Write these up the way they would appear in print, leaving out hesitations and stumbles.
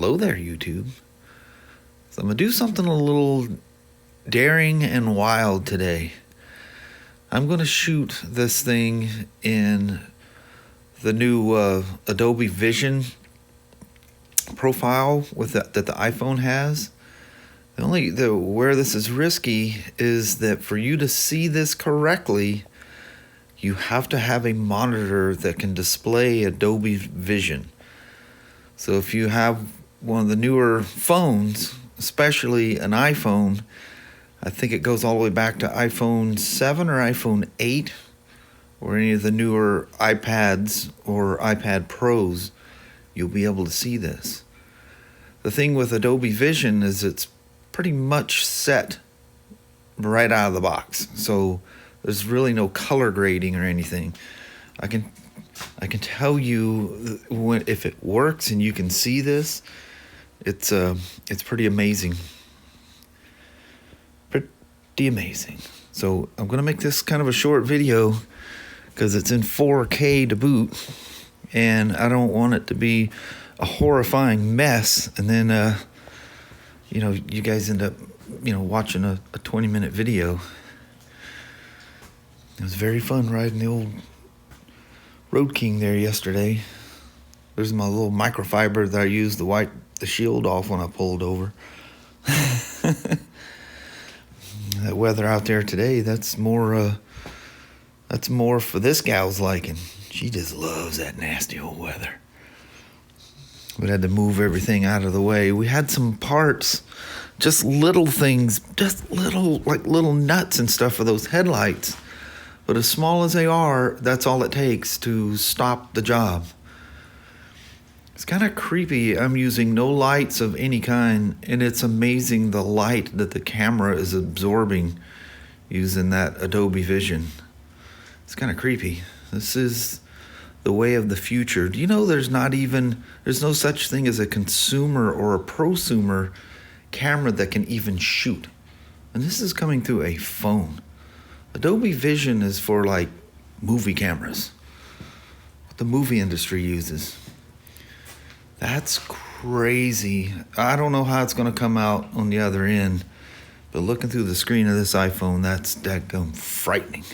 Hello there, YouTube. So I'm going to do something a little daring and wild today. I'm going to shoot this thing in the new Adobe Vision profile that the iPhone has. Where this is risky is that for you to see this correctly, you have to have a monitor that can display Adobe Vision. So if you have one of the newer phones, especially an iPhone, I think it goes all the way back to iPhone 7 or iPhone 8, or any of the newer iPads or iPad Pros, you'll be able to see this. The thing with Adobe Vision is it's pretty much set right out of the box. So there's really no color grading or anything. I can tell you if it works and you can see this, it's pretty amazing. Pretty amazing. So I'm gonna make this kind of a short video because it's in 4K to boot, and I don't want it to be a horrifying mess, and then you guys end up watching a 20-minute video. It was very fun riding the old Road King there yesterday. There's my little microfiber that I used to wipe the shield off when I pulled over. That weather out there today, that's more for this gal's liking. She just loves that nasty old weather. We had to move everything out of the way. We had some parts, just little things, just little nuts and stuff for those headlights. But as small as they are, that's all it takes to stop the job. It's kind of creepy. I'm using no lights of any kind, and it's amazing the light that the camera is absorbing using that Adobe Vision. It's kind of creepy. This is the way of the future. Do you know there's no such thing as a consumer or a prosumer camera that can even shoot? And this is coming through a phone. Adobe Vision is for like movie cameras, what the movie industry uses. That's crazy. I don't know how it's going to come out on the other end, but looking through the screen of this iPhone, that's dadgum frightening.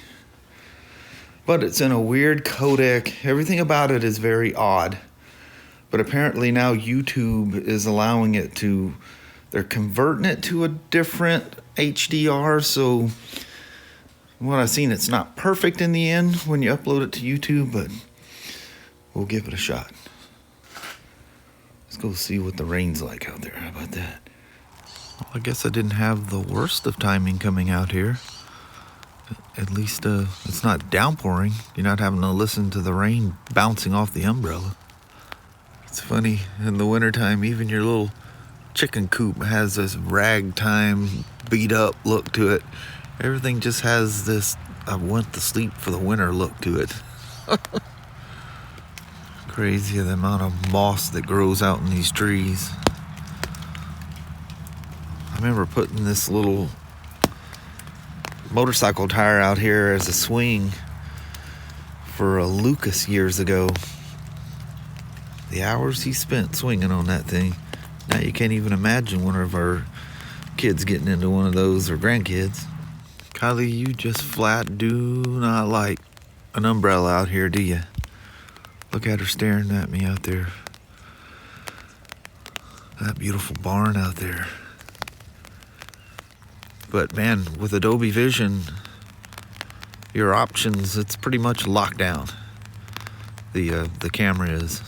But it's in a weird codec. Everything about it is very odd. But apparently now YouTube is allowing it to, they're converting it to a different HDR. So what I've seen, it's not perfect in the end when you upload it to YouTube, but we'll give it a shot. Let's go see what the rain's like out there. How about that? Well, I guess I didn't have the worst of timing coming out here. At least it's not downpouring. You're not having to listen to the rain bouncing off the umbrella. It's funny, in the wintertime, even your little chicken coop has this ragtime, beat up look to it. Everything just has this I went to sleep for the winter look to it. Crazy the amount of moss that grows out in these trees. I remember putting this little motorcycle tire out here as a swing for a Lucas years ago. The hours he spent swinging on that thing. Now you can't even imagine one of our kids getting into one of those, or grandkids. Kylie, you just flat do not like an umbrella out here, do you? Look at her staring at me out there. That beautiful barn out there. But man, with Adobe Vision, your options, it's pretty much locked down. The camera is.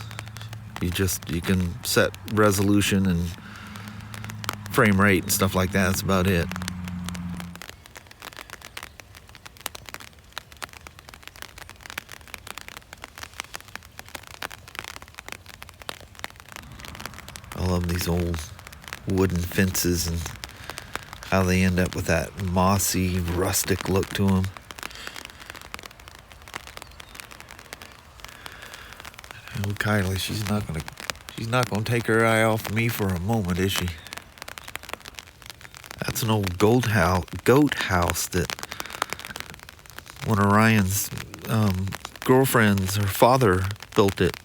You can set resolution and frame rate and stuff like that. That's about it. I love these old wooden fences and how they end up with that mossy, rustic look to them. Oh, Kylie, she's not gonna take her eye off me for a moment, is she? That's an old goat house that one of Ryan's girlfriends, her father built it.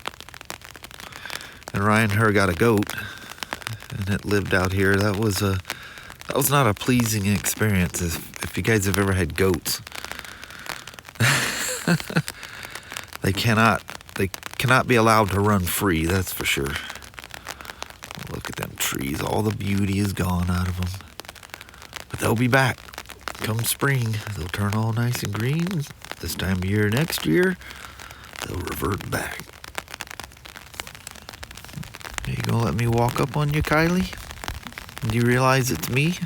And Ryan and her got a goat. and it lived out here. That was not a pleasing experience. If you guys have ever had goats, they cannot be allowed to run free, that's for sure. Look at them trees. All the beauty is gone out of them. But they'll be back. Come spring, they'll turn all nice and green. This time of year next year, they'll revert back. Are you gonna let me walk up on you, Kylie? Do you realize it's me?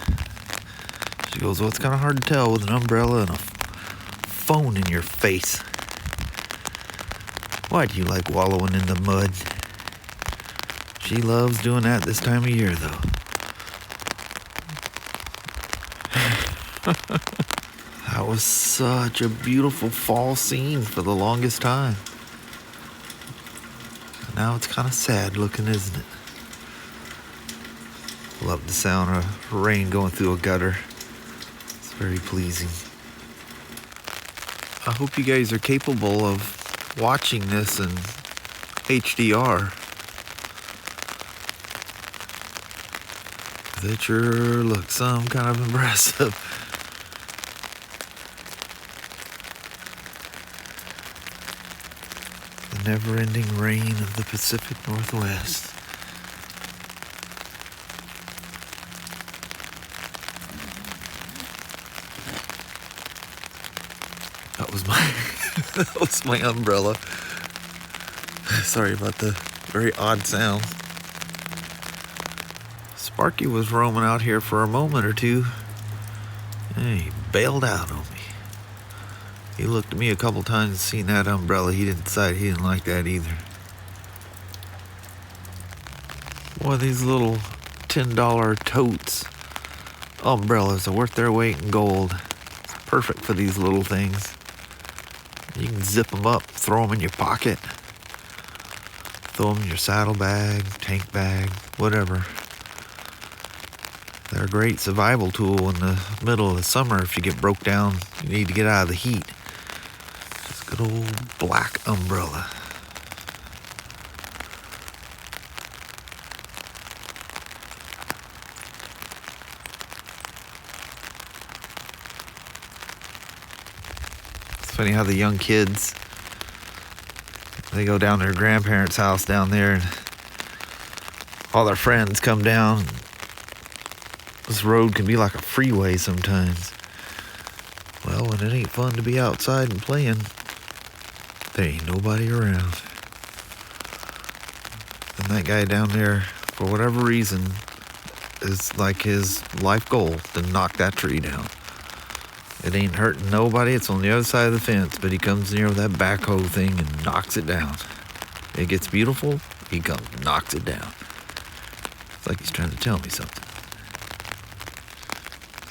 She goes, well, it's kind of hard to tell with an umbrella and a phone in your face. Why do you like wallowing in the mud? She loves doing that this time of year, though. That was such a beautiful fall scene for the longest time. Now it's kind of sad looking, isn't it? Love the sound of rain going through a gutter. It's very pleasing. I hope you guys are capable of watching this in HDR. It sure looks some kind of impressive. The never-ending rain of the Pacific Northwest. That was my umbrella. Sorry about the very odd sound. Sparky was roaming out here for a moment or two, and he bailed out on me. He looked at me a couple times and seen that umbrella. He decided he didn't like that either. Boy, these little $10 totes umbrellas are worth their weight in gold. It's perfect for these little things. You can zip them up, throw them in your pocket, throw them in your saddlebag, tank bag, whatever. They're a great survival tool in the middle of the summer if you get broke down, you need to get out of the heat. Just a good old black umbrella. It's funny how the young kids, they go down to their grandparents' house down there and all their friends come down. This road can be like a freeway sometimes. Well, when it ain't fun to be outside and playing, there ain't nobody around. And that guy down there, for whatever reason, is like his life goal to knock that tree down. It ain't hurting nobody. It's on the other side of the fence, but he comes near with that backhoe thing and knocks it down. It gets beautiful, he comes and knocks it down. It's like he's trying to tell me something.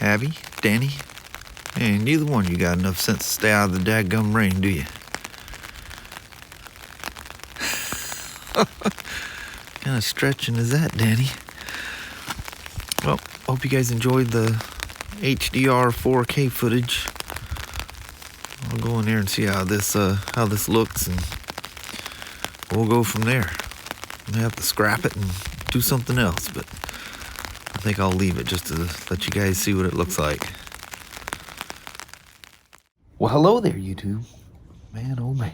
Abby, Danny, hey, neither one of you got enough sense to stay out of the dadgum rain, do you? Kind of stretching is that, Danny? Well, hope you guys enjoyed the HDR 4K footage. I'll go in there and see how this looks, and we'll go from there. I have to scrap it and do something else, but I think I'll leave it just to let you guys see what it looks like. Well, hello there, YouTube. Man, oh man,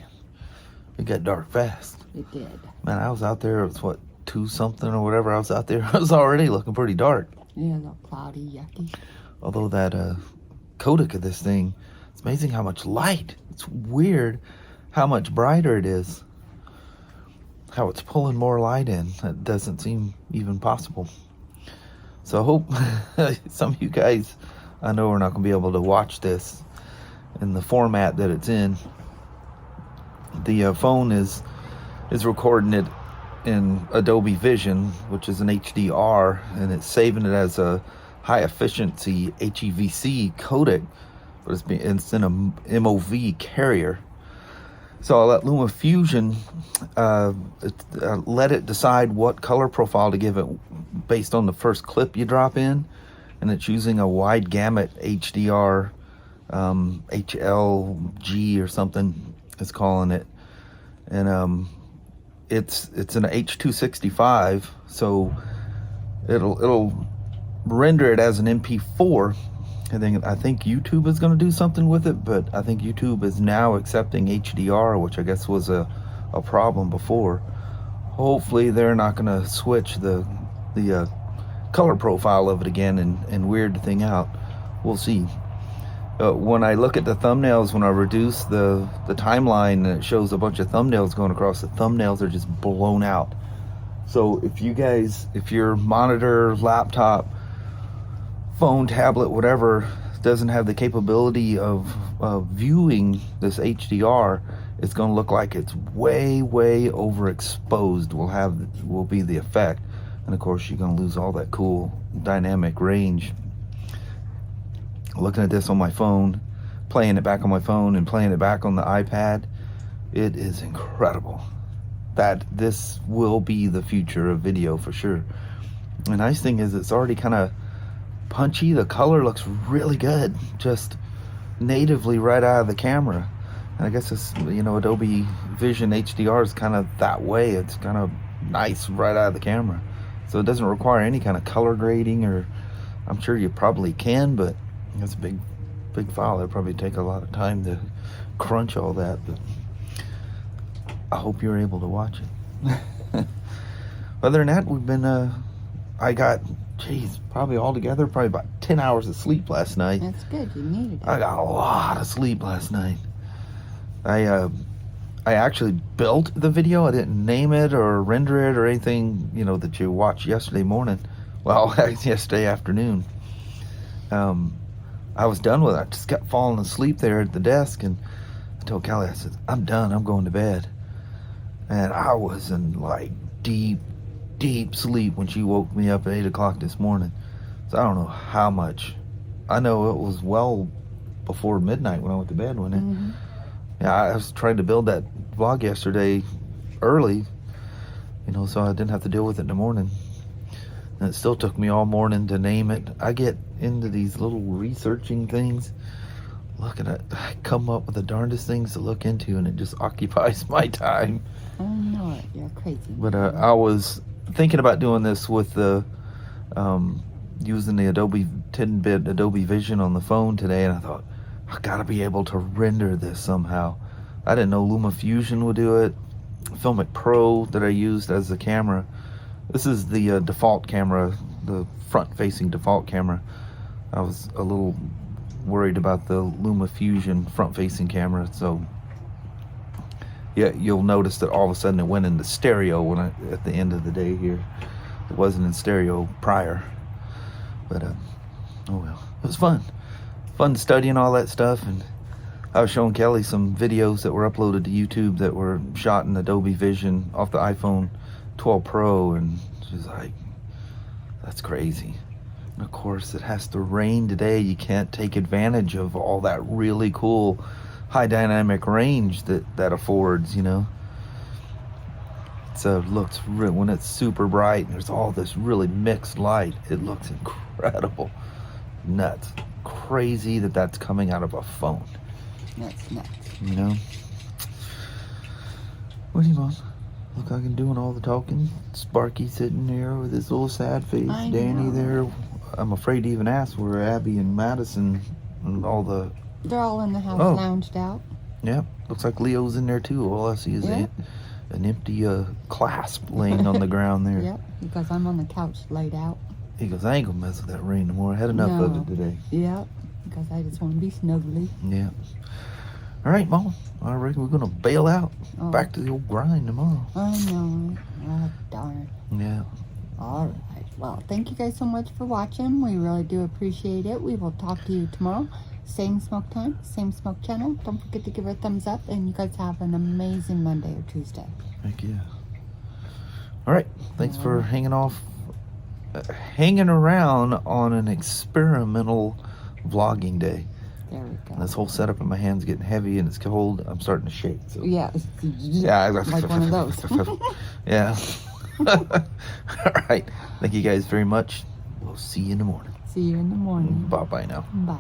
it got dark fast. It did. Man, I was out there, it was what, 2 something or whatever. I was out there, it was already looking pretty dark. Yeah, a little cloudy, yucky. Although that Kodak of this thing, it's amazing how much light. It's weird how much brighter it is. How it's pulling more light in. That doesn't seem even possible. So I hope some of you guys, I know we're not going to be able to watch this in the format that it's in. The phone is recording it in Adobe Vision, which is an HDR, and it's saving it as a high efficiency HEVC codec, but it's in a MOV carrier. So I'll let LumaFusion let it decide what color profile to give it based on the first clip you drop in, and it's using a wide gamut HDR HLG or something it's calling it, and it's an H265, so it'll render it as an MP4. I think YouTube is going to do something with it, but I think YouTube is now accepting HDR, which I guess was a problem before. Hopefully they're not going to switch the color profile of it again and weird the thing out. We'll see. When I look at the thumbnails, when I reduce the timeline and it shows a bunch of thumbnails going across, the thumbnails are just blown out. So if your monitor, laptop, phone, tablet, whatever, doesn't have the capability of viewing this HDR, it's going to look like it's way overexposed will be the effect. And of course you're going to lose all that cool dynamic range. Looking at this on my phone, playing it back on my phone and playing it back on the iPad, it is incredible. This will be the future of video for sure. The nice thing is it's already kind of punchy. The color looks really good just natively right out of the camera. And I guess it's, Adobe Vision HDR is kind of that way. It's kind of nice right out of the camera, so it doesn't require any kind of color grading, or I'm sure you probably can, but it's a big file. It'll probably take a lot of time to crunch all that, but I hope you're able to watch it. Other than that, we've been I got probably altogether about 10 hours of sleep last night. That's good. You needed it. I got a lot of sleep last night. I actually built the video. I didn't name it or render it or anything, that you watched yesterday morning. Well, yesterday afternoon. I was done with it. I just kept falling asleep there at the desk, and I told Kelly, I said, I'm done. I'm going to bed. And I was in like deep sleep when she woke me up at 8 o'clock this morning. So I don't know how much. I know it was well before midnight when I went to bed, wasn't it? Mm-hmm. Yeah, I was trying to build that vlog yesterday early, so I didn't have to deal with it in the morning. And it still took me all morning to name it. I get into these little researching things, looking at, I come up with the darndest things to look into, and it just occupies my time. I know it. You're crazy. But I was thinking about doing this with the using the Adobe 10-bit Adobe Vision on the phone today, and I thought, I gotta be able to render this somehow. I didn't know LumaFusion would do it. Filmic Pro that I used as the camera. This is the default camera, the front-facing default camera. I was a little worried about the LumaFusion front-facing camera, so yeah, you'll notice that all of a sudden it went into stereo at the end of the day here. It wasn't in stereo prior, but oh well, it was fun studying all that stuff. And I was showing Kelly some videos that were uploaded to YouTube that were shot in Adobe Vision off the iPhone 12 Pro, and she's like, that's crazy. And of course it has to rain today. You can't take advantage of all that really cool high dynamic range that affords, So it looks when it's super bright and there's all this really mixed light, it looks incredible. Nuts. Crazy that's coming out of a phone. That's nuts. What do you want? Look like I'm doing all the talking. Sparky sitting there with his little sad face. I Danny know. there. I'm afraid to even ask where Abby and Madison and all the... They're all in the house, lounged out. Yeah, looks like Leo's in there too. All I see is an empty clasp laying on the ground there. Yep, because I'm on the couch laid out. He goes, I ain't gonna mess with that rain no more. I had enough of it today. Yep, because I just want to be snuggly. Yeah. All right, Mom. I reckon we're gonna bail out. Oh. Back to the old grind tomorrow. I know. Oh, darn. Yeah. All right. Well, thank you guys so much for watching. We really do appreciate it. We will talk to you tomorrow. Same smoke time, same smoke channel. Don't forget to give her a thumbs up, and you guys have an amazing Monday or Tuesday. Thank you. All right. Thanks for hanging around on an experimental vlogging day. There we go. And this whole setup in my hand's getting heavy and it's cold. I'm starting to shake. So. Yeah. Yeah. Like one of those. Yeah. All right. Thank you guys very much. We'll see you in the morning. See you in the morning. Bye-bye now. Bye.